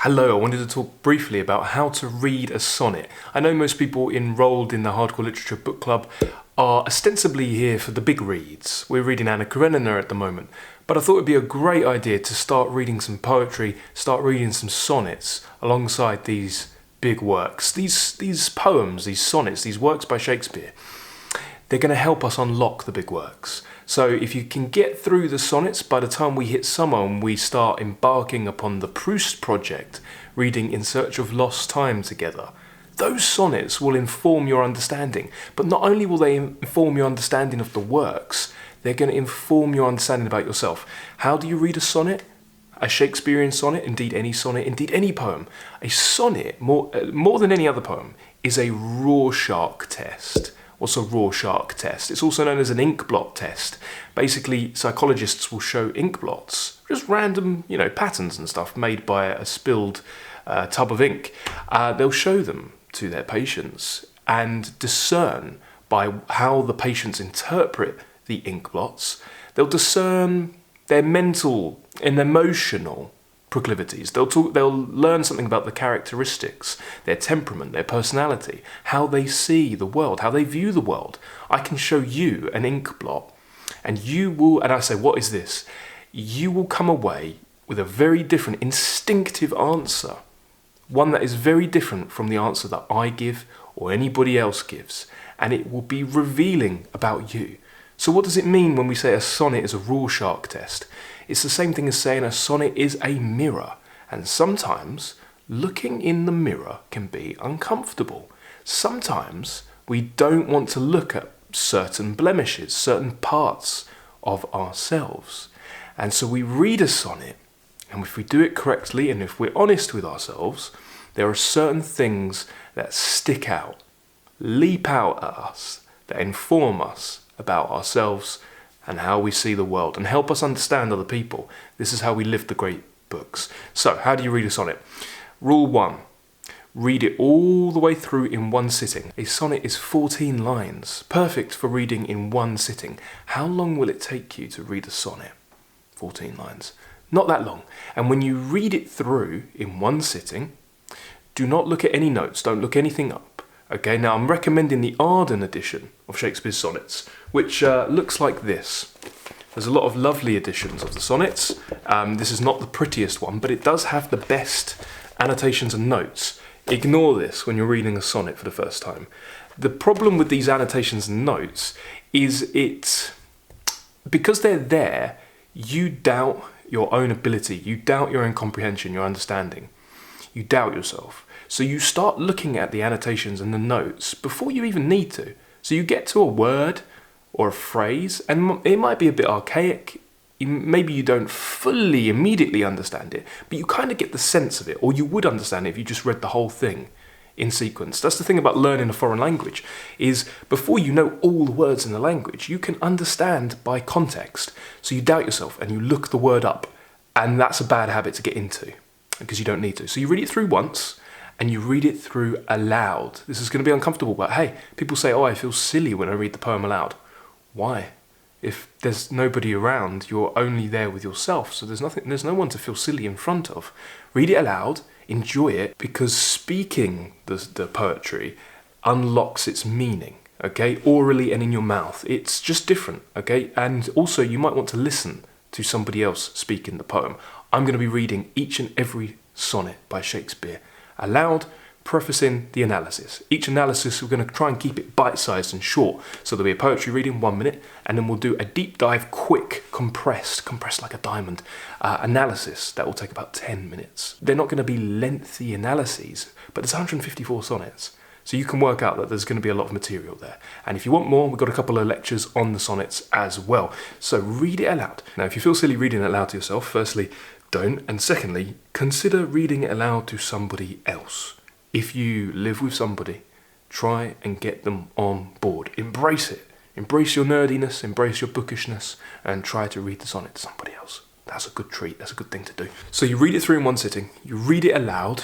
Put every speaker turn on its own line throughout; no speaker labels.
Hello, I wanted to talk briefly about how to read a sonnet. I know most people enrolled in the Hardcore Literature Book Club are ostensibly here for the big reads. We're reading Anna Karenina at the moment, but I thought it would be a great idea to start reading some poetry, start reading some sonnets alongside these big works. These poems, these sonnets, these works by Shakespeare, they're going to help us unlock the big works. So if you can get through the sonnets, by the time we hit summer and we start embarking upon the Proust project, reading In Search of Lost Time together, those sonnets will inform your understanding. But not only will they inform your understanding of the works, they're going to inform your understanding about yourself. How do you read a sonnet? A Shakespearean sonnet, indeed any sonnet, indeed any poem. A sonnet, more than any other poem, is a Rorschach test. What's a Rorschach test? It's also known as an ink blot test. Basically, psychologists will show ink blots, just random, patterns and stuff made by a spilled tub of ink. They'll show them to their patients and discern by how the patients interpret the ink blots. They'll discern their mental and emotional proclivities. They'll learn something about the characteristics, their temperament, their personality, how they see the world, how they view the world. I can show you an ink blot and I say, what is this? You will come away with a very different instinctive answer. One that is very different from the answer that I give or anybody else gives. And it will be revealing about you. So what does it mean when we say a sonnet is a Rorschach test? It's the same thing as saying a sonnet is a mirror. And sometimes looking in the mirror can be uncomfortable. Sometimes we don't want to look at certain blemishes, certain parts of ourselves. And so we read a sonnet, and if we do it correctly and if we're honest with ourselves, there are certain things that stick out, leap out at us, that inform us about ourselves and how we see the world and help us understand other people. This is how we live the great books. So, how do you read a sonnet? Rule 1. Read it all the way through in one sitting. A sonnet is 14 lines, perfect for reading in one sitting. How long will it take you to read a sonnet? 14 lines. Not that long. And when you read it through in one sitting, do not look at any notes, don't look anything up. Okay, now I'm recommending the Arden Edition of Shakespeare's sonnets, which looks like this. There's a lot of lovely editions of the sonnets. This is not the prettiest one, but it does have the best annotations and notes. Ignore this when you're reading a sonnet for the first time. The problem with these annotations and notes is because they're there, you doubt your own ability, you doubt your own comprehension, your understanding. You doubt yourself. So you start looking at the annotations and the notes before you even need to. So you get to a word or a phrase, and it might be a bit archaic. Maybe you don't fully, immediately understand it, but you kind of get the sense of it, or you would understand it if you just read the whole thing in sequence. That's the thing about learning a foreign language, is before you know all the words in the language, you can understand by context. So you doubt yourself and you look the word up, and that's a bad habit to get into because you don't need to. So you read it through once, and you read it through aloud. This is going to be uncomfortable, but hey, people say, I feel silly when I read the poem aloud. Why? If there's nobody around, you're only there with yourself, so there's no one to feel silly in front of. Read it aloud, enjoy it, because speaking the poetry unlocks its meaning, okay? Orally and in your mouth. It's just different, okay? And also, you might want to listen to somebody else speaking the poem. I'm going to be reading each and every sonnet by Shakespeare aloud, prefacing the analysis. Each analysis, we're going to try and keep it bite-sized and short. So there'll be a poetry reading, 1 minute, and then we'll do a deep dive, quick, compressed like a diamond, analysis that will take about 10 minutes. They're not going to be lengthy analyses, but there's 154 sonnets. So you can work out that there's going to be a lot of material there. And if you want more, we've got a couple of lectures on the sonnets as well. So read it aloud. Now, if you feel silly reading it aloud to yourself, firstly, don't. And secondly, consider reading it aloud to somebody else. If you live with somebody, try and get them on board. Embrace it. Embrace your nerdiness, embrace your bookishness, and try to read the sonnet to somebody else. That's a good treat. That's a good thing to do. So you read it through in one sitting, you read it aloud,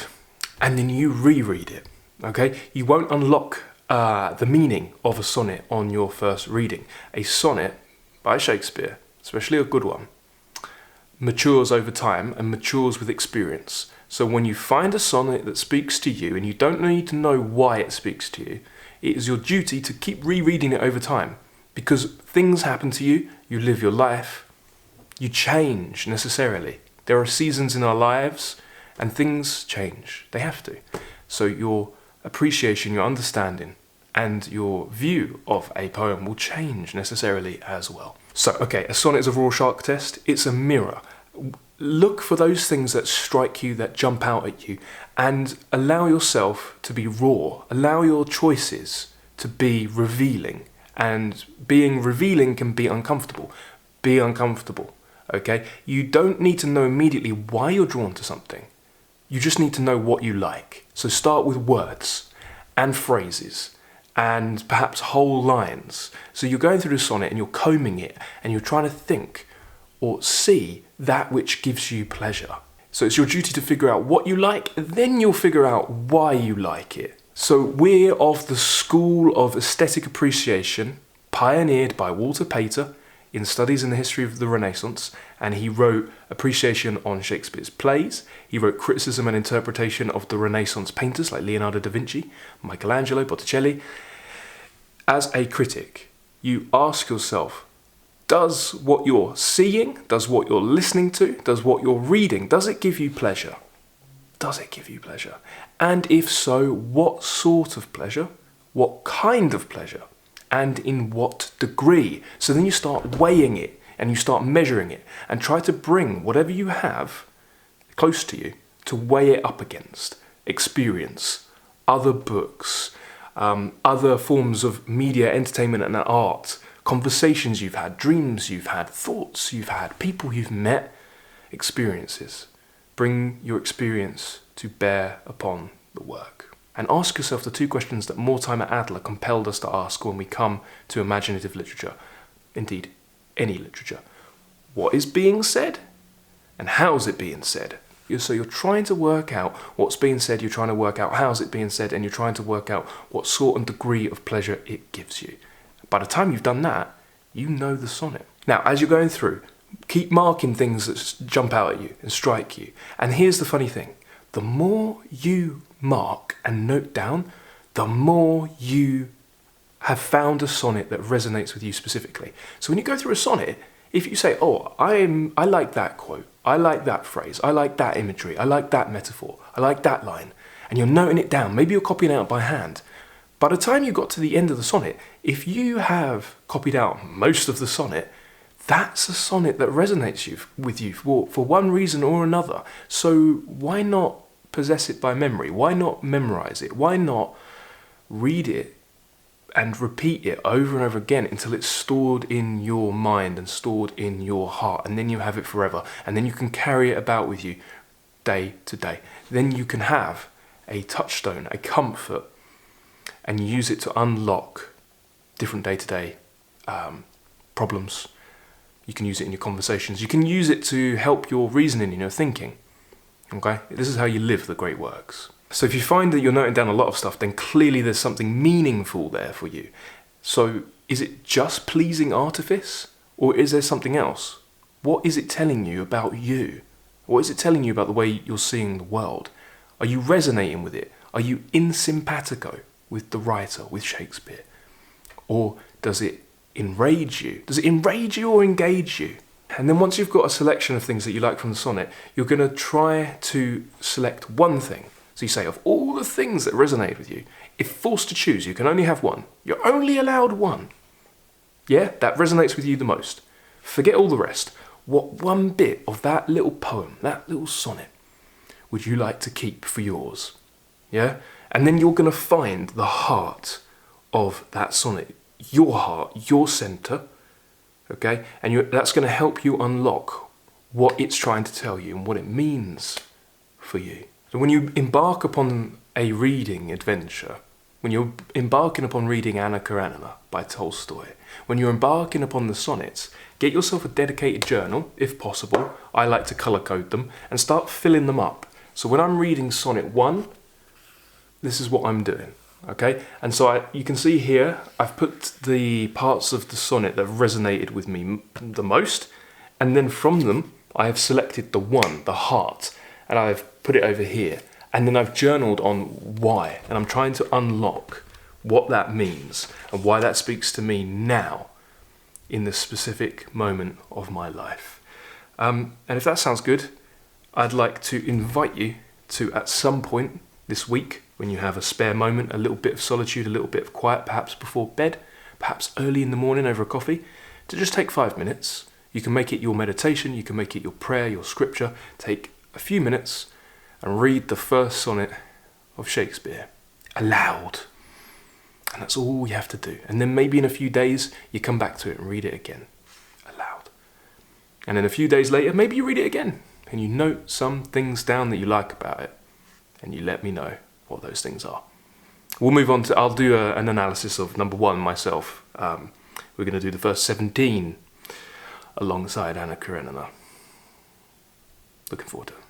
and then you reread it. Okay? You won't unlock the meaning of a sonnet on your first reading. A sonnet by Shakespeare, especially a good one, matures over time and matures with experience. So when you find a sonnet that speaks to you, and you don't need to know why it speaks to you, it is your duty to keep rereading it over time. Because things happen to you, you live your life, you change necessarily. There are seasons in our lives, and things change. They have to. So your appreciation, your understanding, and your view of a poem will change necessarily as well. So, okay, a sonnet is a Rorschach test. It's a mirror. Look for those things that strike you, that jump out at you, and allow yourself to be raw. Allow your choices to be revealing. And being revealing can be uncomfortable. Be uncomfortable, okay? You don't need to know immediately why you're drawn to something. You just need to know what you like. So start with words and phrases and perhaps whole lines. So you're going through the sonnet and you're combing it and you're trying to think or see that which gives you pleasure. So it's your duty to figure out what you like, then you'll figure out why you like it. So we're of the school of aesthetic appreciation, pioneered by Walter Pater in Studies in the History of the Renaissance, and he wrote appreciation on Shakespeare's plays. He wrote criticism and interpretation of the Renaissance painters like Leonardo da Vinci, Michelangelo, Botticelli. As a critic, you ask yourself, does what you're seeing, does what you're listening to, does what you're reading, does it give you pleasure? Does it give you pleasure? And if so, what sort of pleasure? What kind of pleasure? And in what degree? So then you start weighing it and you start measuring it and try to bring whatever you have close to you to weigh it up against experience, other books, other forms of media, entertainment and art, conversations you've had, dreams you've had, thoughts you've had, people you've met, experiences. Bring your experience to bear upon the work. And ask yourself the two questions that Mortimer Adler compelled us to ask when we come to imaginative literature. Indeed, any literature. What is being said? And how's it being said? So you're trying to work out what's being said, you're trying to work out how's it being said, and you're trying to work out what sort and degree of pleasure it gives you. By the time you've done that, you know the sonnet. Now, as you're going through, keep marking things that jump out at you and strike you. And here's the funny thing. The more you mark and note down, the more you have found a sonnet that resonates with you specifically. So when you go through a sonnet, if you say, oh, I like that quote, I like that phrase, I like that imagery, I like that metaphor, I like that line, and you're noting it down, maybe you're copying it out by hand. By the time you got to the end of the sonnet, if you have copied out most of the sonnet, that's a sonnet that resonates with you for one reason or another. So why not possess it by memory? Why not memorize it? Why not read it and repeat it over and over again until it's stored in your mind and stored in your heart, and then you have it forever, and then you can carry it about with you day to day. Then you can have a touchstone, a comfort, and use it to unlock different day-to-day problems. You can use it in your conversations. You can use it to help your reasoning and your thinking. Okay? This is how you live the great works. So if you find that you're noting down a lot of stuff, then clearly there's something meaningful there for you. So is it just pleasing artifice? Or is there something else? What is it telling you about you? What is it telling you about the way you're seeing the world? Are you resonating with it? Are you in simpatico with the writer, with Shakespeare? Or does it enrage you? Does it enrage you or engage you? And then once you've got a selection of things that you like from the sonnet, you're going to try to select one thing. So you say, of all the things that resonate with you, if forced to choose, you can only have one. You're only allowed one. Yeah, that resonates with you the most. Forget all the rest. What one bit of that little poem, that little sonnet, would you like to keep for yours? Yeah? And then you're going to find the heart of that sonnet. Your heart, your centre, okay? And that's going to help you unlock what it's trying to tell you and what it means for you. So when you embark upon a reading adventure, when you're embarking upon reading Anna Karenina by Tolstoy, when you're embarking upon the sonnets, get yourself a dedicated journal, if possible. I like to colour code them, and start filling them up. So when I'm reading Sonnet 1, this is what I'm doing. Okay, and so you can see here, I've put the parts of the sonnet that resonated with me the most, and then from them, I have selected the one, the heart, and I've put it over here. And then I've journaled on why. And I'm trying to unlock what that means and why that speaks to me now in this specific moment of my life. And if that sounds good, I'd like to invite you to, at some point this week, when you have a spare moment, a little bit of solitude, a little bit of quiet, perhaps before bed, perhaps early in the morning over a coffee, to just take 5 minutes. You can make it your meditation, you can make it your prayer, your scripture. Take a few minutes and read the first sonnet of Shakespeare aloud. And that's all you have to do. And then maybe in a few days, you come back to it and read it again aloud. And then a few days later, maybe you read it again and you note some things down that you like about it. And you let me know what those things are. We'll move on to, I'll do an analysis of number 1 myself. We're going to do the first 17 alongside Anna Karenina. Looking forward to it.